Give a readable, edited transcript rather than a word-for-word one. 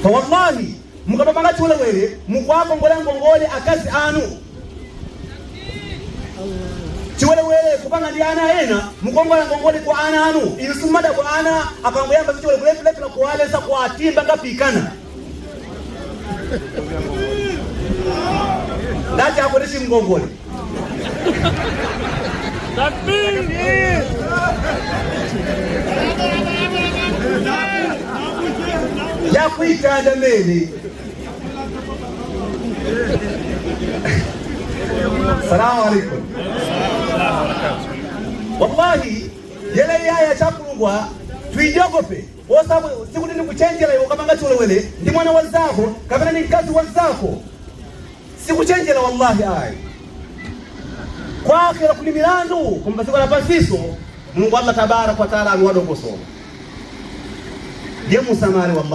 fa wallahi mukabanga chule wele mukwako ngongole akazi anu chiwele wele kupanga ndiana ena mukongola ngongole kwa ana anu ilisumada kwa ana akangoyamba chiwele kulefu na kuwaleza kwa timba ngapikana ndati akoreshi ngongole ya kuitanda mele. Salamu alaikum. Wallahi yele yaya chakulungwa tuijogope osabu sikutini kuchenjela ukamanga chule wele ndi mwana wazako kabana ni kazi wazako sikuchenjela wallahi ai kwa akhira kuli milandu kumba siko na pasiso Mungu Allah tabarak wa taala alwado kusoma ndiye musamari wallahi.